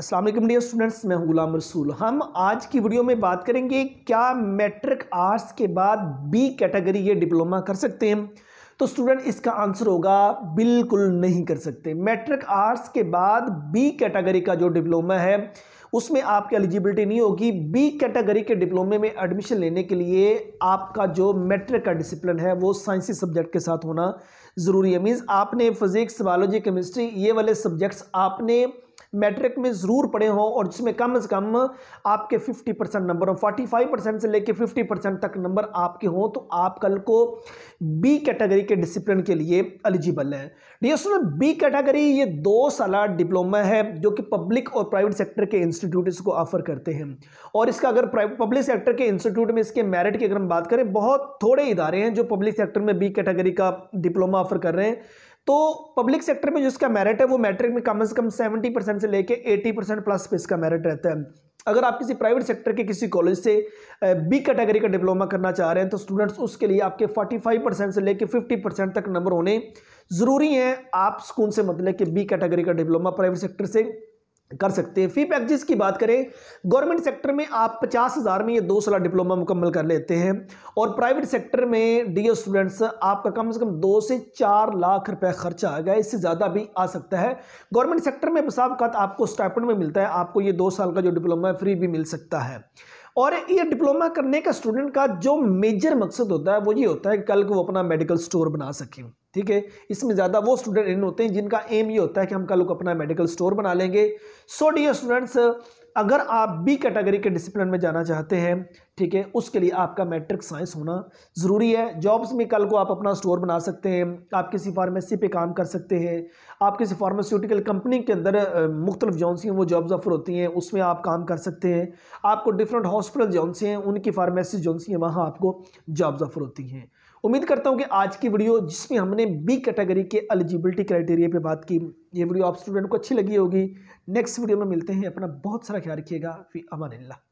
अस्सलाम वालेकुम dear students, मैं हूं गुलाम रसूल। हम आज की वीडियो में बात करेंगे क्या मैट्रिक आर्ट्स के बाद बी कैटेगरी ये डिप्लोमा कर सकते हैं। तो स्टूडेंट इसका आंसर होगा बिल्कुल नहीं कर सकते। मैट्रिक आर्ट्स के बाद बी कैटेगरी का जो डिप्लोमा है उसमें आपकी एलिजिबिलिटी नहीं होगी। बी कैटेगरी के डिप्लोमे में एडमिशन लेने के लिए आपका जो मैट्रिक का डिसिप्लिन है वो साइंसी सब्जेक्ट के साथ होना ज़रूरी है। मीन्स आपने फिजिक्स, बायोलॉजी, केमिस्ट्री ये वाले सब्जेक्ट्स आपने मैट्रिक में ज़रूर पढ़े हों और जिसमें कम से कम आपके 50% नंबर हो, 45% से लेके 50% तक नंबर आपके हों तो आप कल को बी कैटेगरी के डिसिप्लिन के लिए एलिजिबल है। डियर स्टूडेंट, बी कैटेगरी ये 2 साल डिप्लोमा है जो कि पब्लिक और प्राइवेट सेक्टर के इंस्टीट्यूट इसको ऑफर करते हैं। और इसका अगर पब्लिक सेक्टर के इंस्टीट्यूट में इसके मेरिट की अगर हम बात करें, बहुत थोड़े इदारे हैं जो पब्लिक सेक्टर में बी कैटेगरी का डिप्लोमा ऑफर कर रहे हैं। तो पब्लिक सेक्टर में जिसका मेरिट है वो मैट्रिक में कम से कम 70% से लेके 80% प्लस पे इसका मेरिट रहता है। अगर आप किसी प्राइवेट सेक्टर के किसी कॉलेज से बी कैटेगरी का डिप्लोमा करना चाह रहे हैं तो स्टूडेंट्स उसके लिए आपके 45% से लेके 50% तक नंबर होने ज़रूरी हैं। आप स्कूल से मतलब कि बी कैटेगरी का डिप्लोमा प्राइवेट सेक्टर से कर सकते हैं। फी पैकेजेस की बात करें, गवर्नमेंट सेक्टर में आप 50,000 में ये 2 साल डिप्लोमा मुकम्मल कर लेते हैं और प्राइवेट सेक्टर में डियर स्टूडेंट्स आपका कम से कम 2 से 4 लाख रुपए खर्चा आ गया, इससे ज़्यादा भी आ सकता है। गवर्नमेंट सेक्टर में बसावकात आपको स्टाइपेंड में मिलता है, आपको ये 2 साल का जो डिप्लोमा है फ्री भी मिल सकता है। और ये डिप्लोमा करने का स्टूडेंट का जो मेजर मकसद होता है वो ये होता है कि कल को वो अपना मेडिकल स्टोर बना सकें। ठीक है, इसमें ज़्यादा वो स्टूडेंट इन होते हैं जिनका एम ये होता है कि हम कल को अपना मेडिकल स्टोर बना लेंगे। सो डियर स्टूडेंट्स, अगर आप बी कैटेगरी के डिसिप्लिन में जाना चाहते हैं, ठीक है, उसके लिए आपका मैट्रिक साइंस होना ज़रूरी है। जॉब्स में कल को आप अपना स्टोर बना सकते हैं, आप किसी फार्मेसी पे काम कर सकते हैं, आप किसी फार्मास्यूटिकल कंपनी के अंदर मुख्तलिफ जौन सी हैं वो जॉब्स ऑफर होती हैं उसमें आप काम कर सकते हैं। आपको डिफरेंट हॉस्पिटल जौन से हैं उनकी फार्मेसी जौन सी हैं वहाँ आपको जॉब्स ऑफर होती हैं। उम्मीद करता हूँ कि आज की वीडियो जिसमें हमने बी कैटेगरी के एलिजिबिलिटी क्राइटेरिया पे बात की, ये वीडियो आप स्टूडेंट को अच्छी लगी होगी। नेक्स्ट वीडियो में मिलते हैं। अपना बहुत सारा ख्याल रखिएगा। फी अमानिल्लाह।